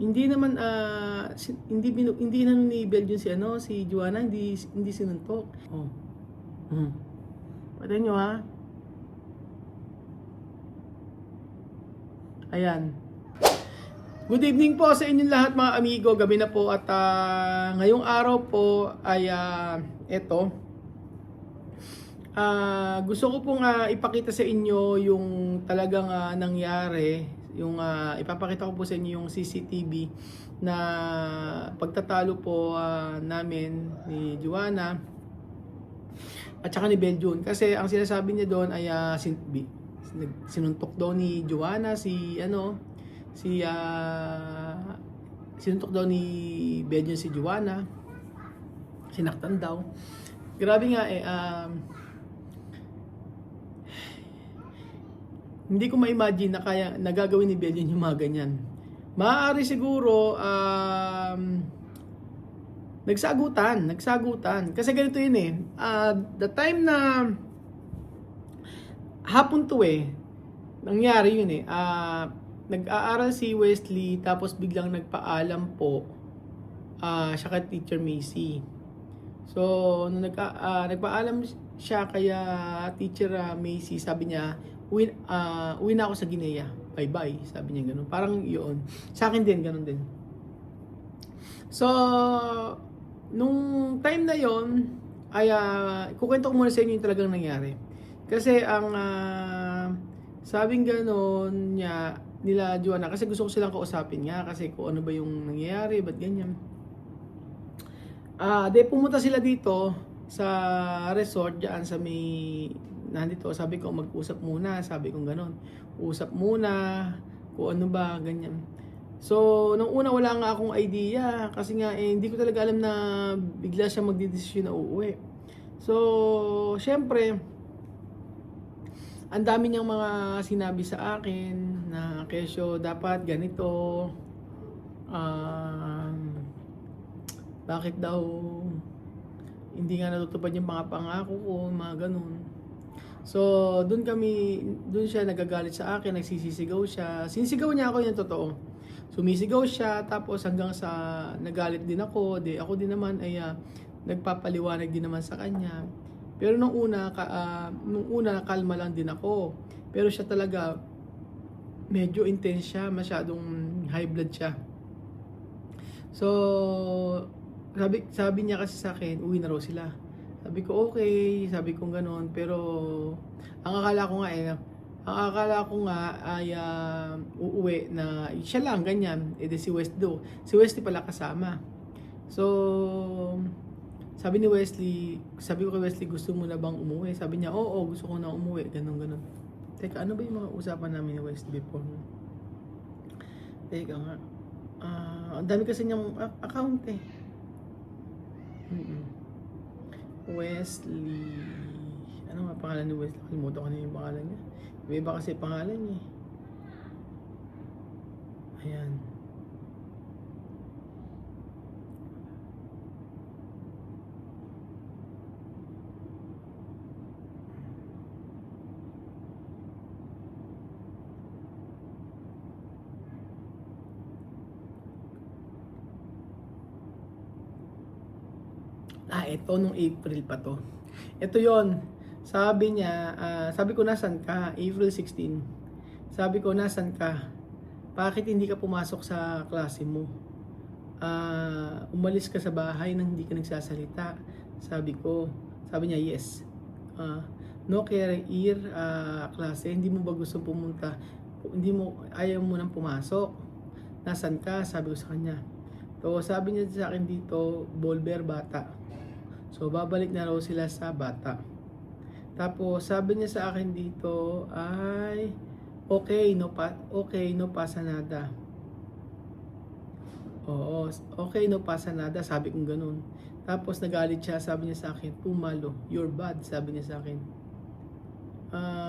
Hindi naman, hindi inano ni Belgium si ano, si Juana, hindi sinuntok. Oh. Patayin nyo ha. Ayan. Good evening po sa inyong lahat mga amigo. Gabi na po at ngayong araw po ay eto. Gusto ko pong ipakita sa inyo yung talagang nangyari. Yung ipapakita ko po sa inyo yung CCTV na pagtatalo po namin ni Juana at saka ni Belgium. Kasi ang sinasabi niya doon ay sinuntok daw ni Juana sinuntok daw ni Belgium si Juana. Sinaktan daw. Grabe nga hindi ko ma-imagine na kaya nagagawin ni Belgium yung mga ganyan. Maaari siguro nagsagutan. Kasi ganito yun the time na hapon to nangyari yun nag-aaral si Wesley tapos biglang nagpaalam po siya kay Teacher Macy. So, nung nagpaalam siya kaya Teacher Macy, sabi niya, uwi na ako sa Guinea. Bye-bye, sabi niya ganun. Parang yun. Sa akin din, ganun din. So, nung time na yon ay kukwento ko muna sa inyo yung talagang nangyari. Kasi ang sabing ganun nila Juana, kasi gusto ko silang kausapin nga kasi kung ano ba yung nangyayari, ba't ganyan. Pumunta sila dito sa resort diyan sa nandito, sabi ko mag-usap muna, sabi ko gano'n. Usap muna, kung ano ba, ganyan. So, nung una wala nga akong idea kasi nga hindi ko talaga alam na bigla siya magdedesisyon na uuwi. So, syempre, ang dami niyang mga sinabi sa akin na kesyo dapat ganito, bakit daw hindi nga natutupad yung mga pangako ko, mga ganun. So, doon siya nagagalit sa akin, nagsisisigaw siya. Sinisigaw niya ako yung totoo. Sumisigaw siya, tapos hanggang sa nagalit din ako. Ako din naman ay nagpapaliwanag din naman sa kanya. Pero nung una kalma lang din ako. Pero siya talaga, medyo intense siya, masyadong high blood siya. So, sabi niya kasi sa akin, uwi na raw sila. Sabi ko okay, sabi ko gano'n, pero ang akala ko nga ay uuwi na siya lang ganyan, si Wesley. Si Wesley pala kasama. So, sabi ko kay Wesley, gusto mo na bang umuwi? Sabi niya, oo, gusto ko na umuwi, ganun. Teka, ano ba yung mga usapan namin ni Wesley before? Teka nga. Ang dami kasi niyang account Wesley. Ano nga pangalan ni Wesley? Kalimutan ko na yung pangalan niya. Iba kasi pangalan niya. Ayan. Ito nung April pa to. Ito yon. Sabi niya, sabi ko nasan ka? April 16. Sabi ko nasan ka? Bakit hindi ka pumasok sa klase mo? Umalis ka sa bahay nang hindi ka nagsasalita. Sabi niya yes. No career klase, hindi mo ba gusto pumunta? Ayaw mo nang pumasok? Nasan ka? Sabi ko sa kanya. So sabi niya sa akin dito, Bolber Bata. So, babalik na raw sila sa Bata. Tapos, sabi niya sa akin dito ay, okay, no pasa nada. Oo, okay, no pasa nada, sabi kong ganun. Tapos, nagalit siya, sabi niya sa akin, Pumalo, you're bad, sabi niya sa akin.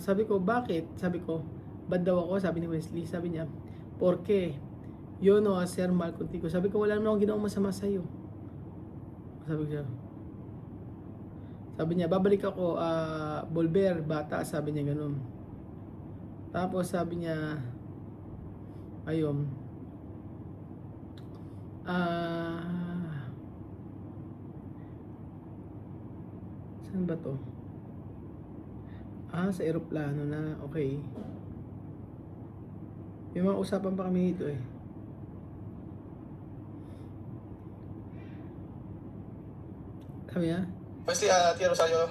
Sabi ko, bakit? Sabi ko, bad daw ako, sabi ni Wesley. Sabi niya, porque, yo no hacer mal contigo. Sabi ko, wala naman akong ginawang masama sa'yo. Sabi niya, babalik ako, Bolber, Bata, sabi niya ganun. Tapos sabi niya, ayun, Ah, saan ba to? Sa eroplano na. Okay. May mga usapan pa kami dito eh. Sabi niya? Firstly, Tia Rosario,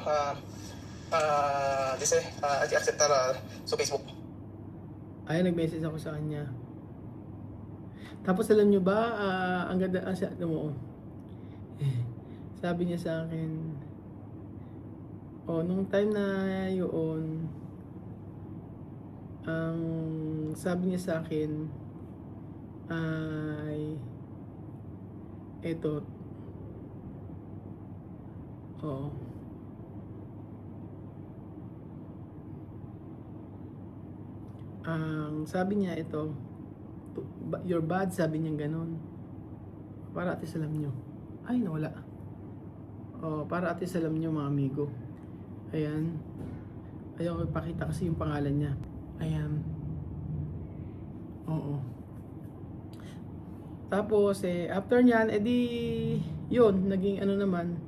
dice, hay que aceptar su Facebook. Ay, nag-message ako sa kanya. Tapos alam nyo ba, ang ganda, mo, sabi niya sa akin, nung time na yun, ang sabi niya sa akin, ay, eto, ang sabi niya ito, you're bad, sabi niya ganon. Para atis alam nyo. Ay, nawala. Para atis alam nyo mga amigo. Ayan. Ayaw ko ipakita kasi yung pangalan niya. Ayan. Oo. Tapos, after nyan, edi, yun, naging ano naman,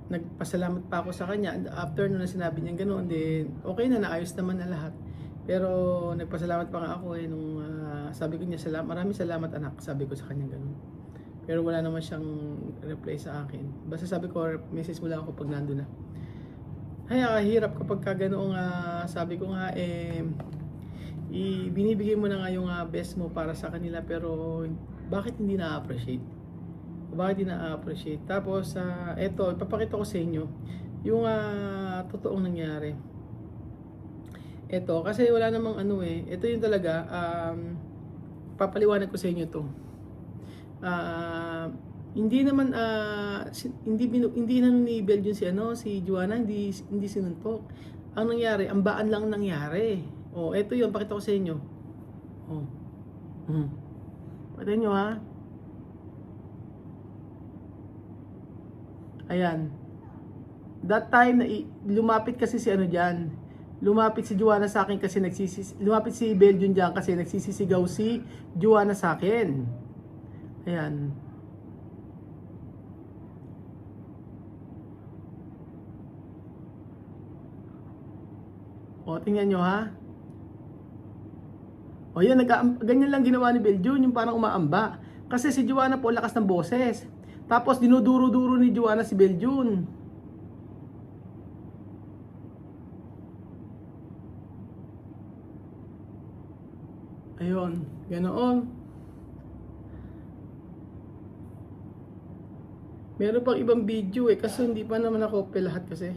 nagpasalamat pa ako sa kanya. After nung sinabi niya gano'n, then okay na, naayos naman na lahat. Pero nagpasalamat pa nga ako nung sabi ko niya, maraming salamat anak, sabi ko sa kanya gano'n. Pero wala naman siyang reply sa akin. Basta sabi ko, message mo lang ako pag nandun na. Ay, hirap kapag ka ganoong sabi ko nga, binibigay mo na nga yung best mo para sa kanila, pero bakit hindi na-appreciate? Bakit hindi na-appreciate? Tapos, eto, ipapakita ko sa inyo yung totoong nangyari. Eto, kasi wala namang ano ito yung talaga, papaliwanag ko sa inyo to. Hindi naman, hindi nanunibel yun si Joanna, hindi sinuntok. Ang nangyari, ang baan lang nangyari. Eto yun, pakita ko sa inyo. Pakita nyo ha. Ayan. That time, lumapit kasi si dyan. Lumapit si Joanna sa akin kasi lumapit si Belgium dyan kasi nagsisisigaw si Joanna sa akin. Ayan. Tingnan nyo ha. Yan, ganyan lang ginawa ni Belgium, yung parang umaamba. Kasi si Joanna po, lakas ng boses. Tapos dinuduro-duro ni Joanna si Belgium. Ayun, ganoon. Meron pang ibang video kasi hindi pa naman ako lahat kasi.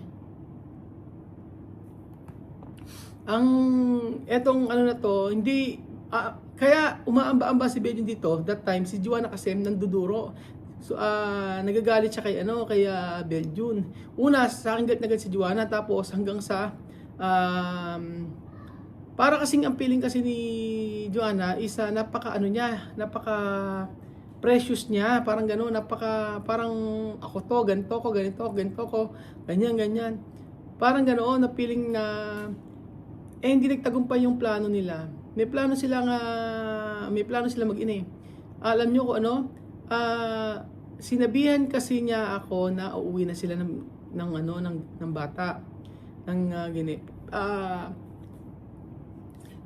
Etong ano na to, hindi, kaya umaamba-amba si Belgium dito, that time, si Joanna kasi nanduduro. So, nagagalit siya kay Belgium. Una, sa akin galit si Joanna, tapos hanggang sa, para kasing ang feeling kasi ni Joanna is napaka precious niya, parang gano'n, parang ako to, ganito ko, ganyan. Parang ganoon, na feeling na, hindi nagtagumpay yung plano nila. May plano silang mag-ina. Alam nyo kung ano? Sinabihan kasi niya ako na uuwi na sila ng bata.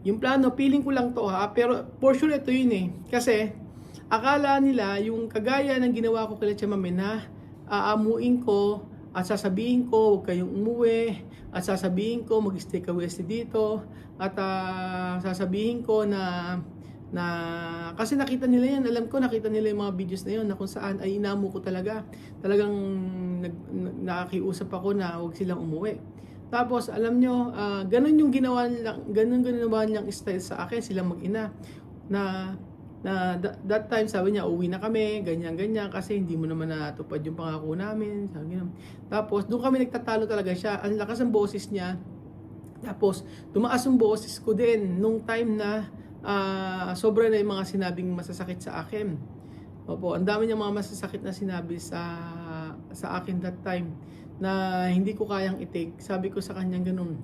Yung plano, feeling ko lang to ha, pero for sure ito yun Kasi, akala nila yung kagaya ng ginawa ko kay Tia Mami na aamuin ko at sasabihin ko huwag kayong umuwi at sasabihin ko mag-stay ka dito at sasabihin ko na kasi nakita nila yan, alam ko nakita nila yung mga videos na yun na kung saan ay inamo ko talagang nakiusap ako na huwag silang umuwi. Tapos alam nyo, ganun yung ginawa nilang style sa akin, silang mag-ina na that time sabi niya uwi na kami, ganyan kasi hindi mo naman natupad yung pangako namin, sabi niya. Tapos doon kami nagtatalo talaga siya, ang lakas ng boses niya. Tapos tumaas yung boses ko din nung time na sobra na yung mga sinabing masasakit sa akin. Opo, ang dami niyang mga masasakit na sinabi sa akin that time na hindi ko kayang i-take. Sabi ko sa kanya ganun.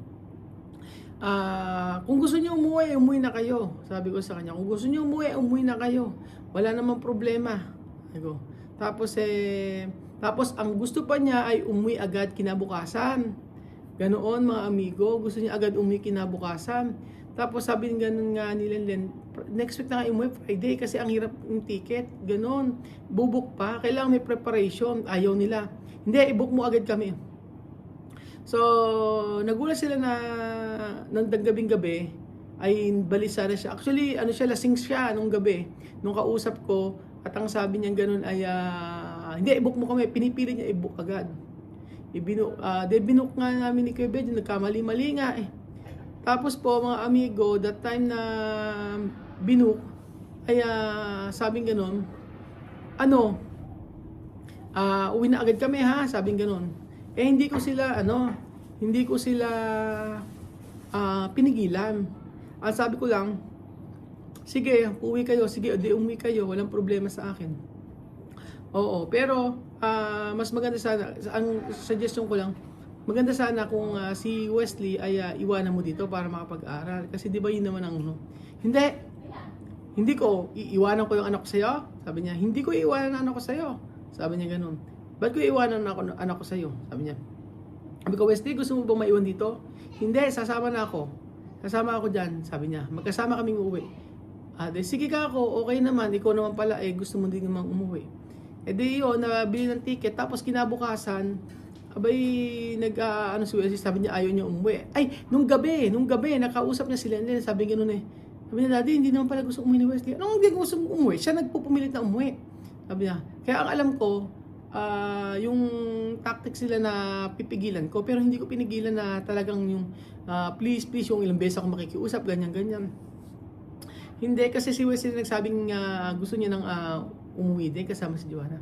Kung gusto niyo umuwi, umuwi na kayo. Sabi ko sa kanya, kung gusto niyo umuwi, umuwi na kayo. Wala namang problema. Sabi ko. Tapos ang gusto pa niya ay umuwi agad kinabukasan. Ganoon mga amigo, gusto niya agad umuwi kinabukasan. Tapos sabi ng ganun nga ni Lenlen, next week na nga umuwi Friday kasi ang hirap ng ticket. Ganon, bubuk pa, kailangan may preparation. Ayaw nila. Hindi, i-book mo agad kami. So, nagulat sila na ng gabing-gabi ay balisa na siya. Actually, lasing siya nung gabi. Nung kausap ko, at ang sabi niya ganun ay, hindi, i-book mo kami. Pinipili niya i-book agad. Binook nga namin ni Kuya Bed, nagkamali-mali nga eh. Tapos po, mga amigo, that time na binook, ay sabing ganun, uwi na agad kami ha, sabing ganun. Hindi ko sila pinigilan. Ang sabi ko lang, sige, uwi kayo, sige, umuwi kayo, walang problema sa akin. Oo, pero mas maganda sana, ang suggestion ko lang, maganda sana kung si Wesley ay iwanan mo dito para makapag-aral. Kasi di ba yun naman ang hindi ko, iiwanan ko yung anak ko sa'yo? Sabi niya, hindi ko iiwanan ang anak ko sa'yo. Sabi niya ganun. Ba't ko iiwanan ang anak ko sa'yo? Sabi niya. Sabi ko, Wesley, gusto mo bang maiwan dito? Hindi, sasama na ako. Sasama ako dyan, sabi niya. Magkasama kaming uuwi. Sige ka ako, okay naman. Ikaw naman pala, gusto mo din naman umuwi. Di yun, nabili ng ticket. Tapos kinabukasan, si Wesley, sabi niya, ayaw niya umuwi. Nung gabi, nakausap niya sila. Sabi gano'n eh. Sabi niya, Daddy, hindi naman pala gusto umuwi ni Wesley. Anong hindi gusto umuwi? Siya nagpupumilit na umuwi. Sabi niya, kaya ang alam ko, yung tactics sila na pipigilan ko, pero hindi ko pinigilan na talagang yung please, yung ilang beses ako makikiusap, ganyan. Hindi, kasi si Wesley nagsabing gusto niya nang umuwi din kasama si Joanna.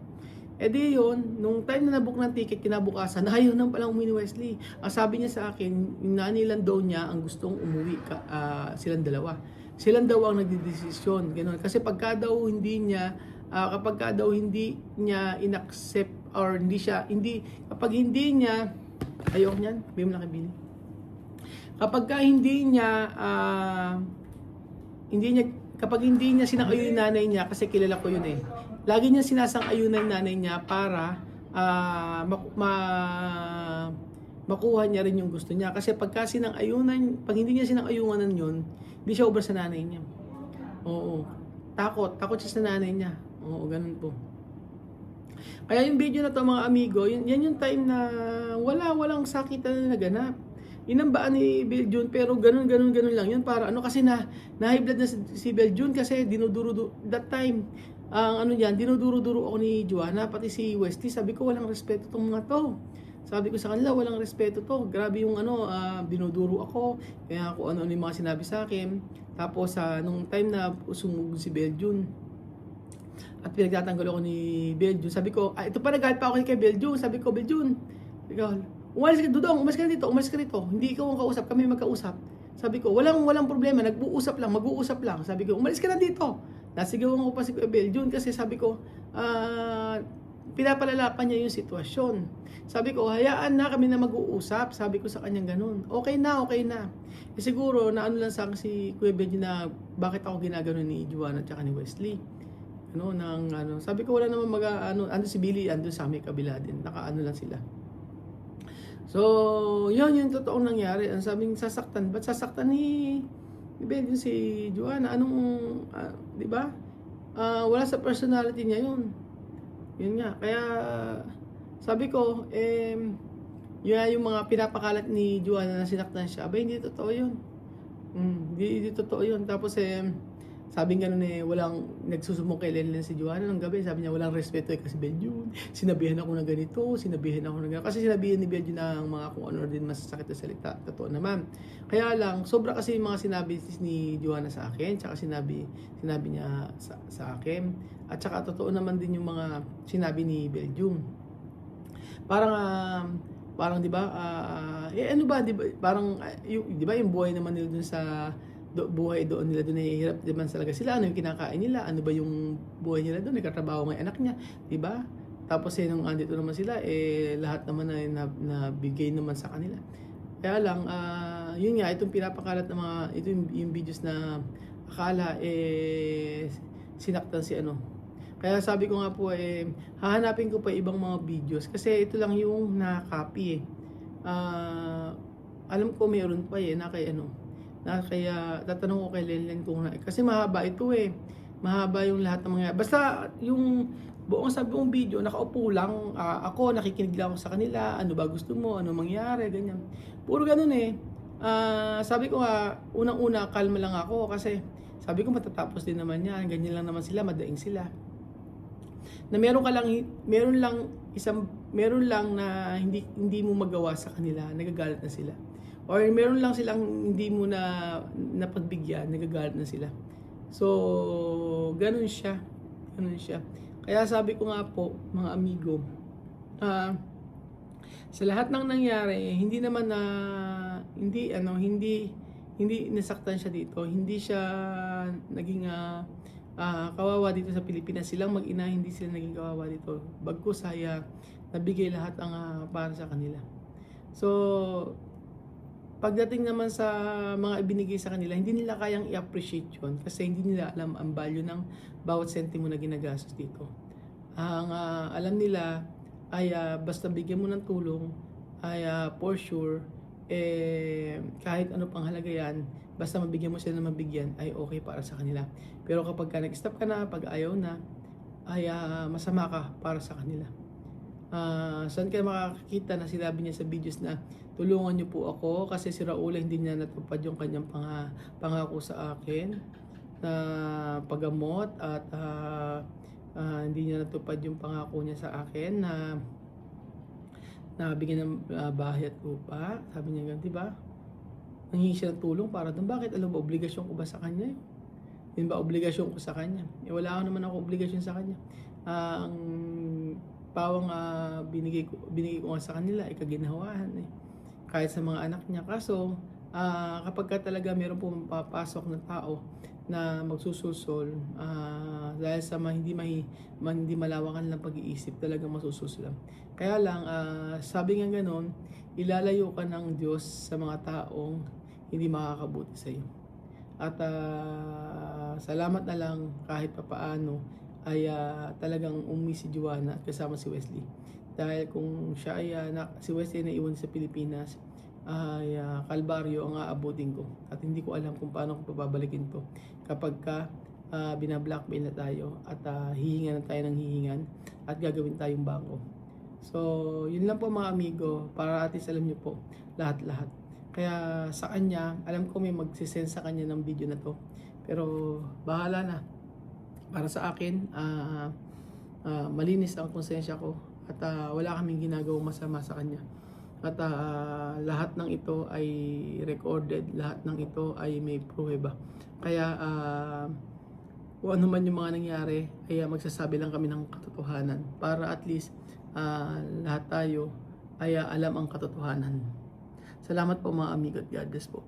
Di yun, nung time na nabook ng ticket, kinabukasan, ayaw nang palang umuwi ni Wesley. Sabi niya sa akin, yung nanilan daw niya ang gustong umuwi, silang dalawa. Silang daw ang nagdidesisyon, gano'n. Kasi kapag daw hindi niya inaccept or kapag hindi niya, ayaw niyan, bigyan mo lang kay Billy. Kapag hindi niya sinang-ayun yung nanay niya, kasi kilala ko yun eh. Lagi niya sinasang-ayunan yung nanay niya para makuha niya rin yung gusto niya. Kasi pag hindi niya sinang-ayunan yun, hindi siya ubra sa nanay niya. Oo. Takot siya sa nanay niya. Oo, ganun po. Kaya yung video na to mga amigo, yan yung time na walang sakitan na naganap. Inambaan ni Beljun, pero ganun lang yun. Para kasi na-high blood na si Beljun kasi that time, dinuduro-duro ako ni Joanna, pati si Wesley. Sabi ko, walang respeto tong mga to. Sabi ko sa kanila, walang respeto to. Grabe yung dinuduro ako. Kaya kung ano yung mga sinabi sa akin. Tapos nung time na sumugod si Beljun, at pinagtatanggol ako ni Beljun, sabi ko, ito pa nagalit pa ako kay Beljun. Sabi ko, Beljun, umalis ka dito. Hindi ikaw ang kausap, kami magkausap. Sabi ko, walang problema, mag-uusap lang. Sabi ko, umalis ka na dito. Nasigawan ko pa si Beljun kasi sabi ko, pinapalalapan niya yung sitwasyon. Sabi ko, hayaan na kami na mag-uusap. Sabi ko sa kanyang ganun. Okay na. Siguro, lang sa akin si Kuya Benji na bakit ako ginagano ni Joanna at ni Wesley. Sabi ko, wala naman si Billy, andun sa aming kabila din. Nakaano lang sila. So, yun yung totoong nangyari. Ang sabing sasaktan. Ba't sasaktan ni Benji si Joanna? Di ba? Wala sa personality niya yun. Yun nga. Kaya, sabi ko, yun yung mga pinapakalat ni Joanna na sinaktan siya. Hindi totoo yun. Hindi totoo yun. Tapos, sabi nga nun walang nagsusumong kay Lenlen si Joanna ng gabi. Sabi niya, walang respeto kasi Beljun. Sinabihan ako na ganito, Kasi sinabihan ni Beljun ng mga kung ano din masasakit na salita. Totoo naman. Kaya lang, sobra kasi yung mga sinabi ni Joanna sa akin, tsaka sinabi niya sa akin. At tsaka totoo naman din yung mga sinabi ni Beljun. Parang 'di ba? Parang di ba yung buhay naman nila dun sa buhay doon nila doon, hirap naman talaga sila. Ano yung kinakain nila? Ano ba yung buhay nila doon? Nagkatrabaho ng anak niya, 'di ba? Tapos nung andito naman sila, lahat naman na nabigay naman sa kanila. Kaya lang yun nga, itong pinapakalat ng mga, ito yung videos na akala sinaktan si ano. Kaya sabi ko nga po hahanapin ko pa ibang mga videos kasi ito lang yung na-copy alam ko mayroon pa na kay ano, na kaya tatanong ko kay Lenlen kung kasi mahaba ito mahaba yung lahat ng mga, basta yung buong sabi kong video, nakaupo lang ako, nakikinig lang ako sa kanila, ano ba gusto mo, ano mangyari, ganyan. Puro ganun sabi ko nga, unang-una, kalma lang ako kasi sabi ko matatapos din naman yan, ganyan lang naman sila, madaing sila. Na meron lang na hindi mo magawa sa kanila, nagagalit na sila. Or meron lang silang hindi mo na napagbigyan, nagagalit na sila. So, ganun siya. Kaya sabi ko nga po, mga amigo, sa lahat ng nangyari, hindi naman hindi nasaktan siya dito. Hindi siya naging kawawa dito sa Pilipinas. Silang mag-ina, hindi sila naging kawawa dito. Bagkus nabigay lahat ang para sa kanila. So, pagdating naman sa mga ibinigay sa kanila, hindi nila kayang i-appreciate yun kasi hindi nila alam ang value ng bawat sentimo na ginagastos dito. Ang alam nila ay basta bigyan mo ng tulong ay for sure kahit ano pang halaga yan, basta mabigyan mo sila ng mabigyan ay okay para sa kanila. Pero kapag nag-stop ka na, pag ayaw na, ay masama ka para sa kanila. Saan ka makakita na sinabi niya sa videos na tulungan niyo po ako kasi si Raul hindi niya natupad yung kanyang pangako sa akin na paggamot at hindi niya natupad yung pangako niya sa akin na bigyan ng bahay at lupa. Sabi niya ganun, di ba? Nanghihingi siya ng tulong para doon. Bakit? Alam ba, obligasyon ko ba sa kanya? Yun ba, obligasyon ko sa kanya? Wala naman ako obligasyon sa kanya. Ang pawang binigay ko nga sa kanila ay kaginawahan kahit sa mga anak niya. Kaso kapag ka talaga meron po papasok na tao na magsusulsol dahil sa hindi malawakan ng pag-iisip, talagang masusulsol lang. Kaya lang sabi nga ganon, ilalayo ka ng Diyos sa mga taong hindi makakabuti sa iyo. At salamat na lang kahit papaano ay talagang si Joanna at kasama si Wesley. Dahil kung siya ay si Wesley na iwan sa Pilipinas, ay kalbaryo ang aabutin ko. At hindi ko alam kung paano ko pababalikin to kapag ka binablockmail na tayo at hihingan na tayo ng hihingan at gagawin tayong bangko. So, yun lang po mga amigo, para at least alam nyo po lahat-lahat. Kaya sa kanya, alam ko may magsisend sa kanya ng video na to. Pero bahala na. Para sa akin, malinis ang konsensya ko at wala kaming ginagawang masama sa kanya. At lahat ng ito ay recorded, lahat ng ito ay may pruweba. Kaya kung ano man yung mga nangyari, ay magsasabi lang kami ng katotohanan para at least lahat tayo ay alam ang katotohanan. Salamat po mga amigo at God bless po.